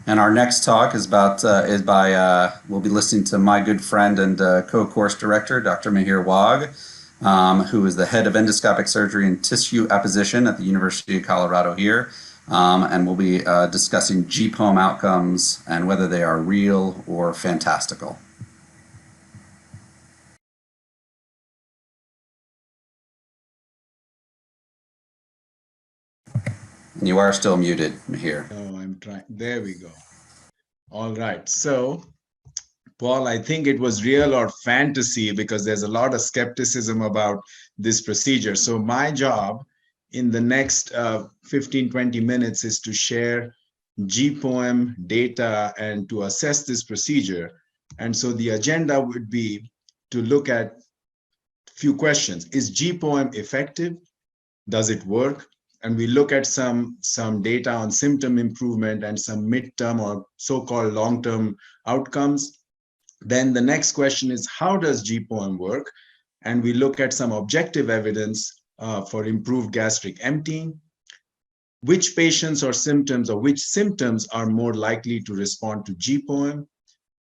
And our next talk we'll be listening to my good friend and co-course director, Dr. Mihir Wagh, who is the head of endoscopic surgery and tissue apposition at the University of Colorado here. And we'll be discussing GPOM outcomes and whether they are real or fantastical. And you are still muted, Mihir. Oh, I'm trying. There we go. All right. So, Paul, I think it was real or fantasy because there's a lot of skepticism about this procedure. So, my job in the next 15, 20 minutes is to share GPOM data and to assess this procedure. And so, the agenda would be to look at a few questions. Is GPOM effective? Does it work? And we look at some data on symptom improvement and some midterm or so-called long-term outcomes. Then the next question is, how does GPOM work? And we look at some objective evidence for improved gastric emptying. Which patients or which symptoms are more likely to respond to GPOM?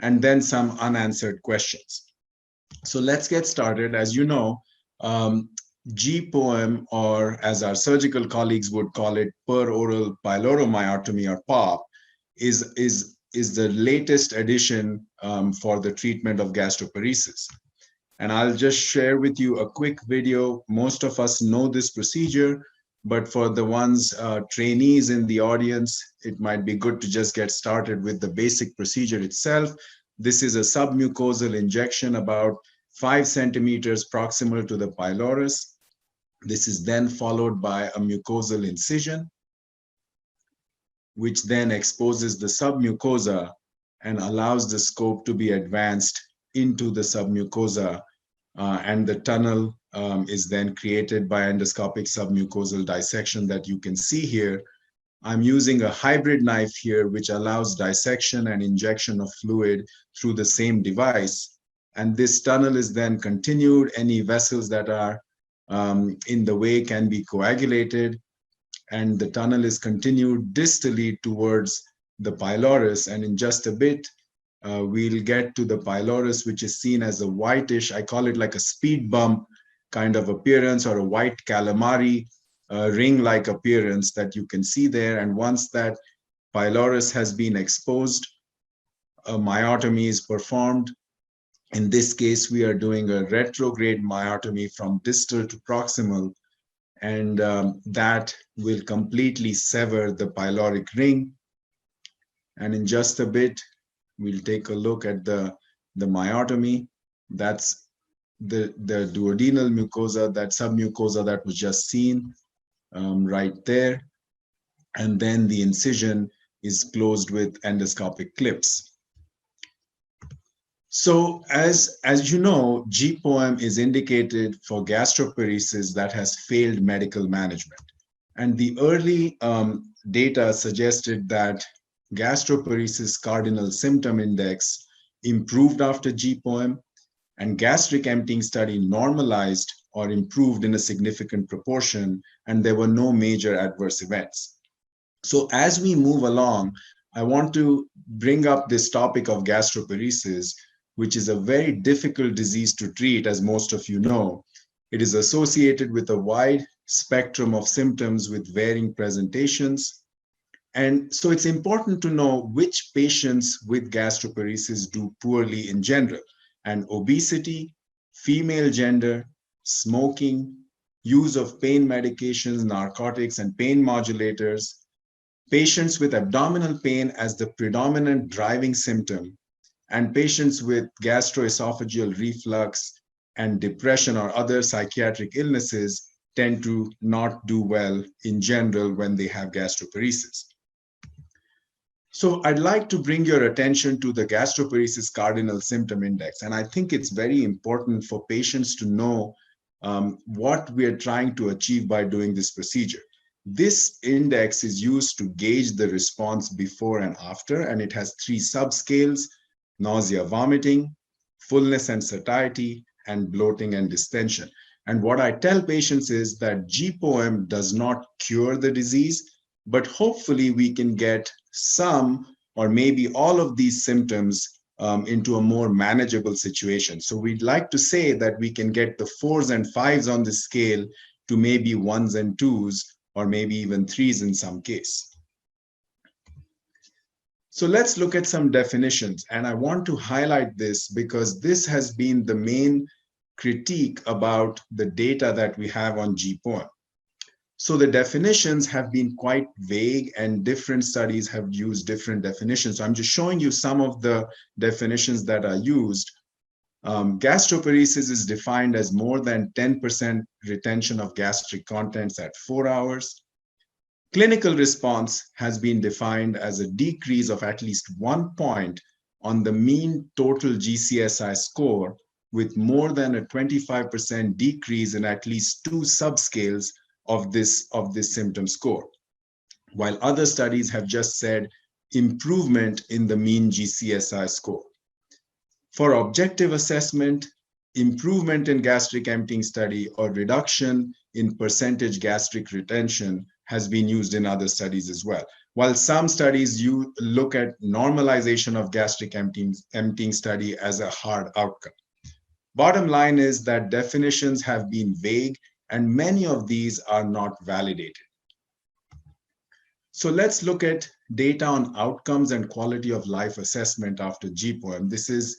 And then some unanswered questions. So let's get started. As you know, GPOM, or as our surgical colleagues would call it, peroral pyloromyotomy or POP, is the latest addition for the treatment of gastroparesis. And I'll just share with you a quick video. Most of us know this procedure, but for the ones trainees in the audience, it might be good to just get started with the basic procedure itself. This is a submucosal injection about 5 centimeters proximal to the pylorus. This is then followed by a mucosal incision, which then exposes the submucosa and allows the scope to be advanced into the submucosa. And the tunnel is then created by endoscopic submucosal dissection that you can see here. I'm using a hybrid knife here, which allows dissection and injection of fluid through the same device. And this tunnel is then continued. Any vessels that are in the way can be coagulated, and the tunnel is continued distally towards the pylorus. And in just a bit, we'll get to the pylorus, which is seen as a whitish, I call it like a speed bump kind of appearance, or a white calamari ring-like appearance that you can see there. And once that pylorus has been exposed, a myotomy is performed. In this case, we are doing a retrograde myotomy from distal to proximal, and that will completely sever the pyloric ring. And in just a bit, we'll take a look at the myotomy. That's the duodenal mucosa, that submucosa that was just seen right there. And then the incision is closed with endoscopic clips. So as you know, GPOM is indicated for gastroparesis that has failed medical management. And the early data suggested that gastroparesis cardinal symptom index improved after GPOM, and gastric emptying study normalized or improved in a significant proportion, and there were no major adverse events. So as we move along, I want to bring up this topic of gastroparesis, which is a very difficult disease to treat, as most of you know. It is associated with a wide spectrum of symptoms with varying presentations. And so it's important to know which patients with gastroparesis do poorly in general. And obesity, female gender, smoking, use of pain medications, narcotics, and pain modulators, patients with abdominal pain as the predominant driving symptom, and patients with gastroesophageal reflux and depression or other psychiatric illnesses tend to not do well in general when they have gastroparesis. So I'd like to bring your attention to the gastroparesis cardinal symptom index. And I think it's very important for patients to know what we're trying to achieve by doing this procedure. This index is used to gauge the response before and after, and it has 3 subscales: nausea, vomiting, fullness and satiety, and bloating and distension. And what I tell patients is that GPOM does not cure the disease, but hopefully we can get some or maybe all of these symptoms into a more manageable situation. So we'd like to say that we can get the 4s and 5s on the scale to maybe 1s and 2s, or maybe even 3s in some case. So let's look at some definitions. And I want to highlight this because this has been the main critique about the data that we have on GPOEM. So the definitions have been quite vague, and different studies have used different definitions. So I'm just showing you some of the definitions that are used. Gastroparesis is defined as more than 10% retention of gastric contents at 4 hours. Clinical response has been defined as a decrease of at least 1 point on the mean total GCSI score, with more than a 25% decrease in at least 2 subscales of this symptom score, while other studies have just said improvement in the mean GCSI score. For objective assessment, improvement in gastric emptying study or reduction in percentage gastric retention has been used in other studies as well. While some studies you look at normalization of gastric emptying study as a hard outcome. Bottom line is that definitions have been vague, and many of these are not validated. So let's look at data on outcomes and quality of life assessment after GPOEM. This is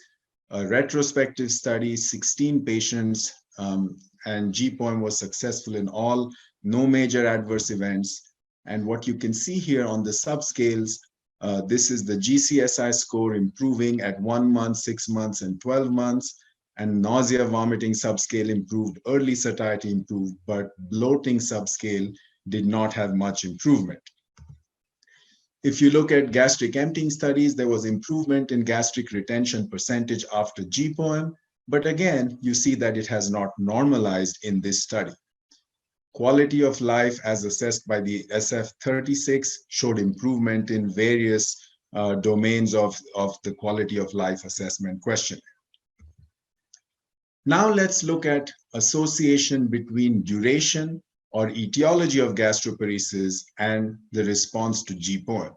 a retrospective study, 16 patients, and GPOEM was successful in all, no major adverse events. And what you can see here on the subscales, this is the GCSI score improving at 1 month, 6 months, and 12 months. And nausea, vomiting subscale improved, early satiety improved, but bloating subscale did not have much improvement. If you look at gastric emptying studies, there was improvement in gastric retention percentage after GPOEM, but again, you see that it has not normalized in this study. Quality of life as assessed by the SF-36 showed improvement in various domains of the quality of life assessment questionnaire. Now let's look at association between duration or etiology of gastroparesis and the response to GPOEM.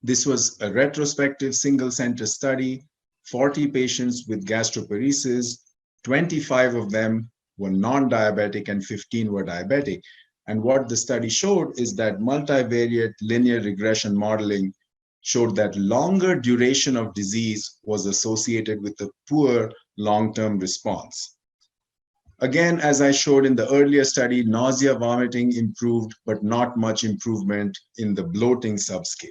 This was a retrospective single-center study, 40 patients with gastroparesis, 25 of them were non-diabetic and 15 were diabetic. And what the study showed is that multivariate linear regression modeling showed that longer duration of disease was associated with a poor long-term response. Again, as I showed in the earlier study, nausea, vomiting improved, but not much improvement in the bloating subscale.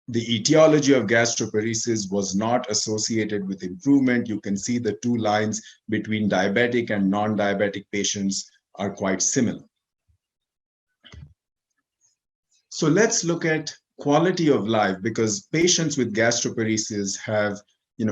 The etiology of gastroparesis was not associated with improvement. You can see the 2 lines between diabetic and non-diabetic patients are quite similar. So let's look at quality of life, because patients with gastroparesis have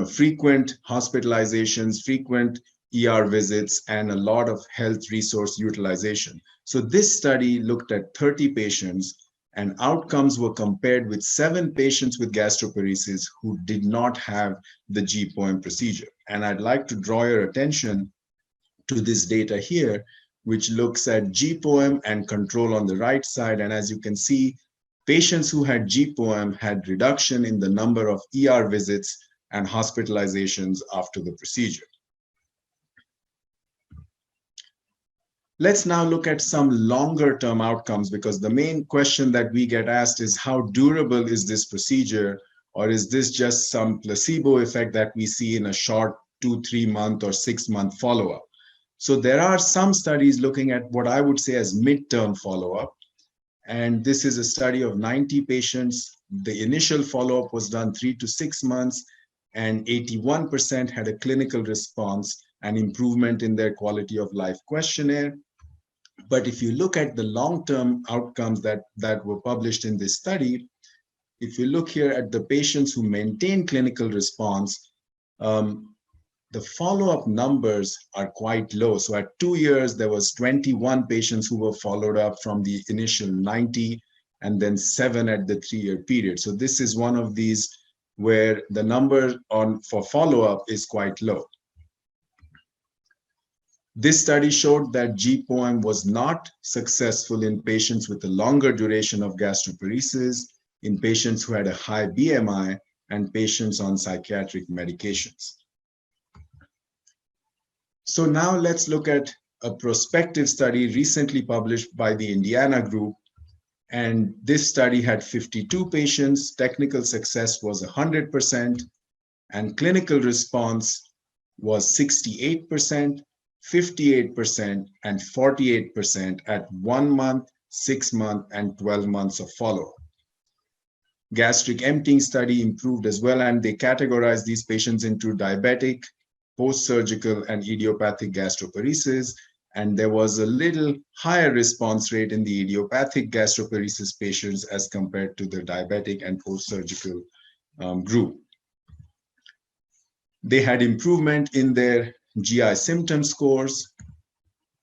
frequent hospitalizations, frequent ER visits, and a lot of health resource utilization. So this study looked at 30 patients, and outcomes were compared with 7 patients with gastroparesis who did not have the GPOEM procedure. And I'd like to draw your attention to this data here, which looks at GPOEM and control on the right side. And as you can see, patients who had GPOEM had reduction in the number of ER visits and hospitalizations after the procedure. Let's now look at some longer term outcomes, because the main question that we get asked is how durable is this procedure, or is this just some placebo effect that we see in a short 2-3 month or 6 month follow-up? So there are some studies looking at what I would say as midterm follow-up. And this is a study of 90 patients. The initial follow-up was done 3 to 6 months, and 81% had a clinical response and improvement in their quality of life questionnaire. But if you look at the long-term outcomes that were published in this study, if you look here at the patients who maintain clinical response, the follow-up numbers are quite low. So at 2 years, there was 21 patients who were followed up from the initial 90, and then 7 at the 3-year period. So this is one of these where the number for follow-up is quite low. This study showed that GPOEM was not successful in patients with a longer duration of gastroparesis. in patients who had a high BMI and patients on psychiatric medications. So now let's look at a prospective study recently published by the Indiana group. And this study had 52 patients. Technical success was 100%, and clinical response was 68%, 58%, and 48% at 1 month, 6 months, and 12 months of follow-up. Gastric emptying study improved as well, and they categorized these patients into diabetic, post-surgical, and idiopathic gastroparesis. And there was a little higher response rate in the idiopathic gastroparesis patients as compared to the diabetic and post-surgical group. They had improvement in their GI symptom scores.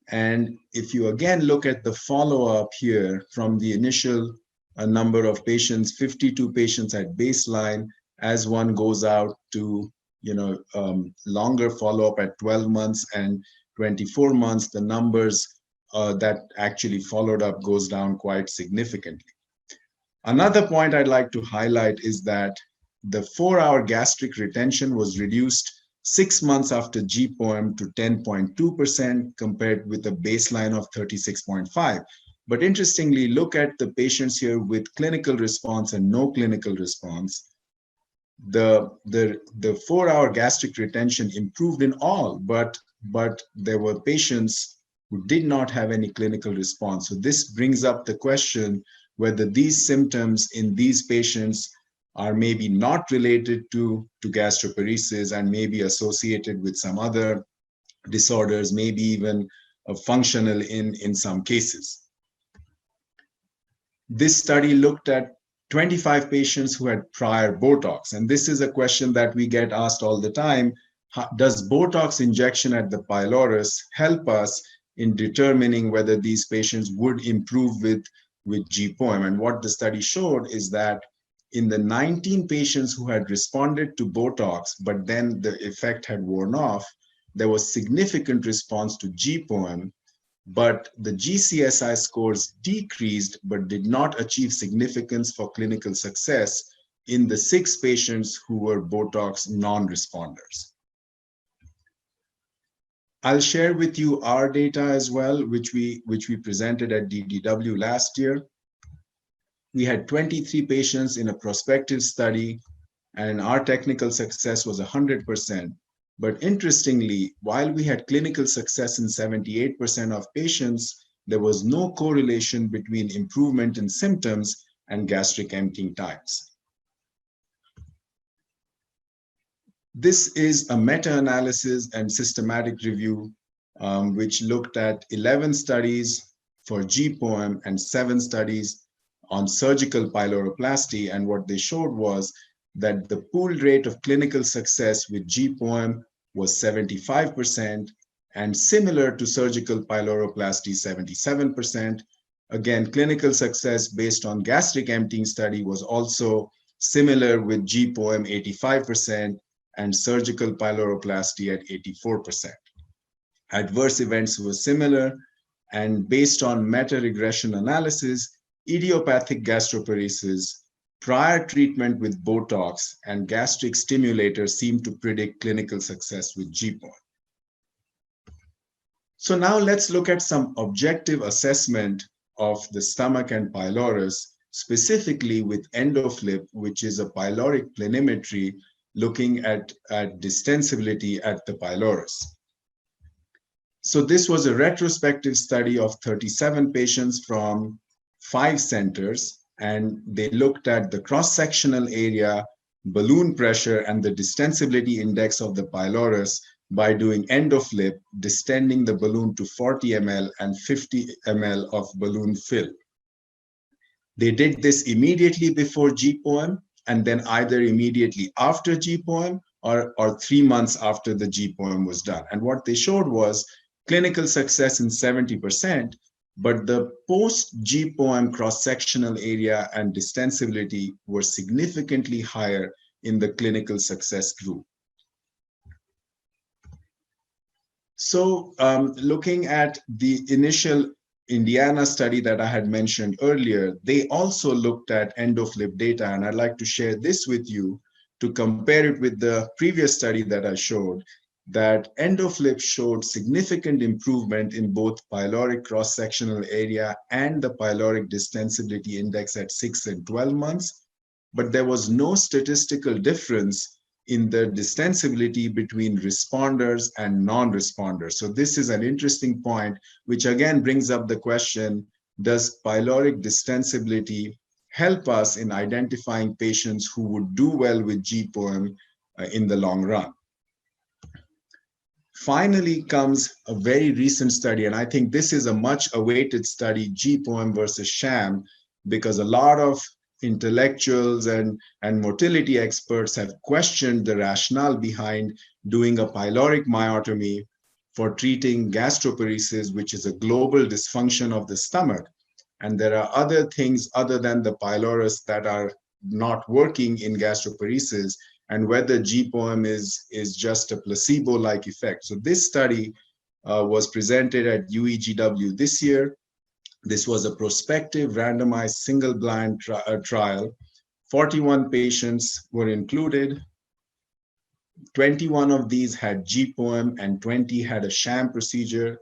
And if you again look at the follow-up here from the initial number of patients, 52 patients at baseline, as one goes out to longer follow-up at 12 months and 24 months, the numbers that actually followed up goes down quite significantly. Another point I'd like to highlight is that the 4-hour gastric retention was reduced 6 months after GPOM to 10.2% compared with a baseline of 36.5. But interestingly, look at the patients here with clinical response and no clinical response. The 4-hour gastric retention improved in all, but there were patients who did not have any clinical response. So this brings up the question whether these symptoms in these patients are maybe not related to gastroparesis and maybe associated with some other disorders, maybe even functional in some cases. This study looked at 25 patients who had prior Botox. And this is a question that we get asked all the time. Does Botox injection at the pylorus help us in determining whether these patients would improve with GPOM? And what the study showed is that in the 19 patients who had responded to Botox, but then the effect had worn off, there was significant response to GPOM, but the GCSI scores decreased but did not achieve significance for clinical success in the 6 patients who were Botox non-responders. I'll share with you our data as well, which we presented at DDW last year. We had 23 patients in a prospective study, and our technical success was 100%. But interestingly, while we had clinical success in 78% of patients, there was no correlation between improvement in symptoms and gastric emptying times. This is a meta-analysis and systematic review which looked at 11 studies for GPOM and 7 studies on surgical pyloroplasty. And what they showed was that the pooled rate of clinical success with GPOM was 75% and similar to surgical pyloroplasty, 77%. Again, clinical success based on gastric emptying study was also similar with GPOM 85% and surgical pyloroplasty at 84%. Adverse events were similar, and based on meta-regression analysis, idiopathic gastroparesis, prior treatment with Botox and gastric stimulator seemed to predict clinical success with GPOM. So now let's look at some objective assessment of the stomach and pylorus, specifically with endoflip, which is a pyloric planimetry looking at distensibility at the pylorus. So this was a retrospective study of 37 patients from 5 centers, and they looked at the cross-sectional area, balloon pressure, and the distensibility index of the pylorus by doing endoflip, distending the balloon to 40 ml and 50 ml of balloon fill. They did this immediately before GPOM and then either immediately after GPOM or 3 months after the GPOM was done. And what they showed was clinical success in 70%, but the post-GPOM cross-sectional area and distensibility were significantly higher in the clinical success group. So looking at the initial Indiana study that I had mentioned earlier, they also looked at endoflip data, and I'd like to share this with you to compare it with the previous study that I showed, that endoflip showed significant improvement in both pyloric cross-sectional area and the pyloric distensibility index at 6 and 12 months, but there was no statistical difference in the distensibility between responders and non-responders. So this is an interesting point, which again brings up the question, does pyloric distensibility help us in identifying patients who would do well with GPOM in the long run? Finally comes a very recent study, and I think this is a much awaited study, GPOM versus sham, because a lot of intellectuals and motility experts have questioned the rationale behind doing a pyloric myotomy for treating gastroparesis, which is a global dysfunction of the stomach. And there are other things other than the pylorus that are not working in gastroparesis, and whether GPOM is just a placebo-like effect. So this study was presented at UEGW this year. This was a prospective randomized single-blind trial. 41 patients were included. 21 of these had GPOM and 20 had a sham procedure.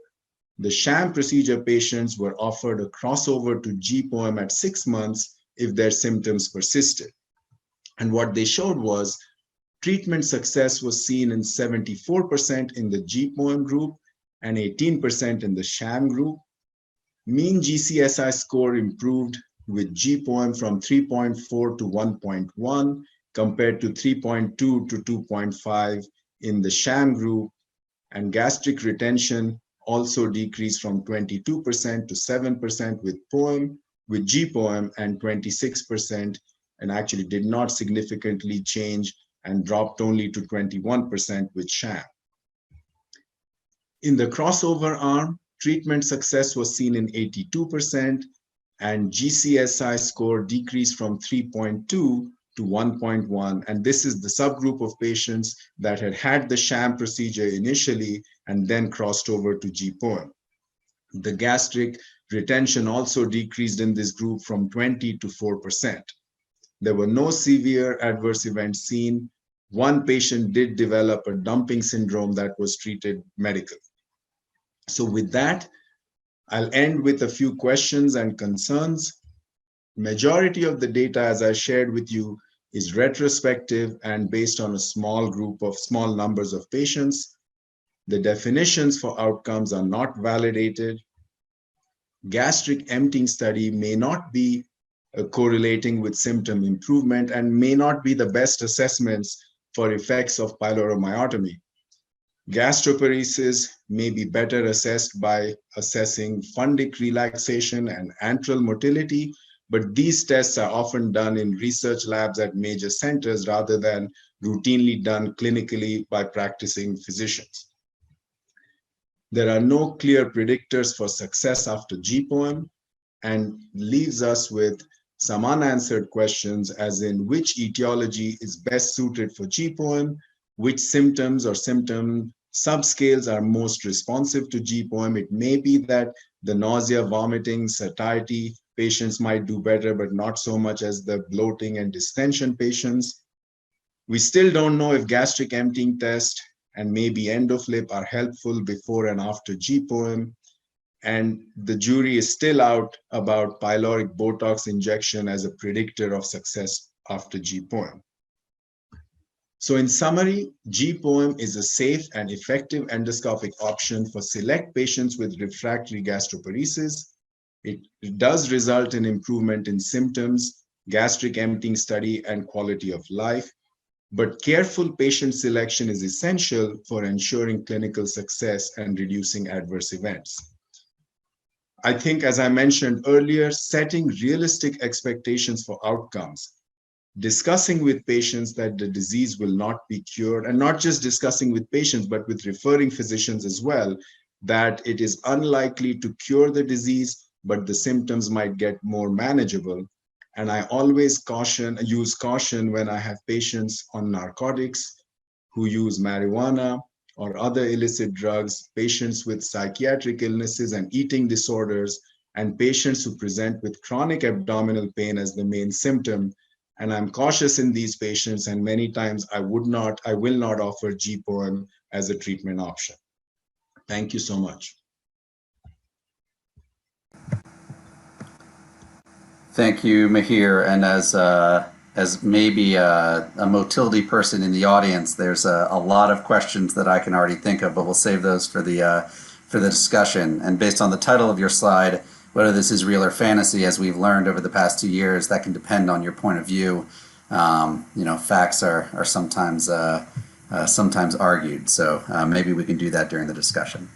The sham procedure patients were offered a crossover to GPOM at 6 months if their symptoms persisted. And what they showed was treatment success was seen in 74% in the GPOM group and 18% in the sham group. Mean GCSI score improved with GPOM from 3.4 to 1.1 compared to 3.2 to 2.5 in the sham group, and gastric retention also decreased from 22% to 7% with GPOM and 26%, and actually did not significantly change and dropped only to 21% with sham. In the crossover arm, treatment success was seen in 82%, and GCSI score decreased from 3.2 to 1.1. And this is the subgroup of patients that had had the sham procedure initially and then crossed over to GPOM. The gastric retention also decreased in this group from 20 to 4%. There were no severe adverse events seen. One patient did develop a dumping syndrome that was treated medically. So with that, I'll end with a few questions and concerns. Majority of the data, as I shared with you, is retrospective and based on a small numbers of patients. The definitions for outcomes are not validated. Gastric emptying study may not be correlating with symptom improvement and may not be the best assessments for effects of pyloromyotomy. Gastroparesis may be better assessed by assessing fundic relaxation and antral motility, but these tests are often done in research labs at major centers rather than routinely done clinically by practicing physicians. There are no clear predictors for success after GPOM, and leaves us with some unanswered questions, as in which etiology is best suited for GPOM, which symptoms or symptom subscales are most responsive to GPOM. It may be that the nausea, vomiting, satiety patients might do better, but not so much as the bloating and distension patients. We still don't know if gastric emptying test and maybe endoflip are helpful before and after GPOM. And the jury is still out about pyloric Botox injection as a predictor of success after GPOM. So in summary, GPOM is a safe and effective endoscopic option for select patients with refractory gastroparesis. It does result in improvement in symptoms, gastric emptying study, and quality of life. But careful patient selection is essential for ensuring clinical success and reducing adverse events. I think, as I mentioned earlier, setting realistic expectations for outcomes, discussing with patients that the disease will not be cured, and not just discussing with patients, but with referring physicians as well, that it is unlikely to cure the disease, but the symptoms might get more manageable. And I always use caution when I have patients on narcotics who use marijuana or other illicit drugs, patients with psychiatric illnesses and eating disorders, and patients who present with chronic abdominal pain as the main symptom. And I'm cautious in these patients, and many times I will not offer GPOM as a treatment option. Thank you so much. Thank you, Mahir. And as maybe a motility person in the audience, there's a lot of questions that I can already think of, but we'll save those for the discussion. And based on the title of your slide, whether this is real or fantasy, as we've learned over the past 2 years, that can depend on your point of view. Facts are sometimes argued, so maybe we can do that during the discussion.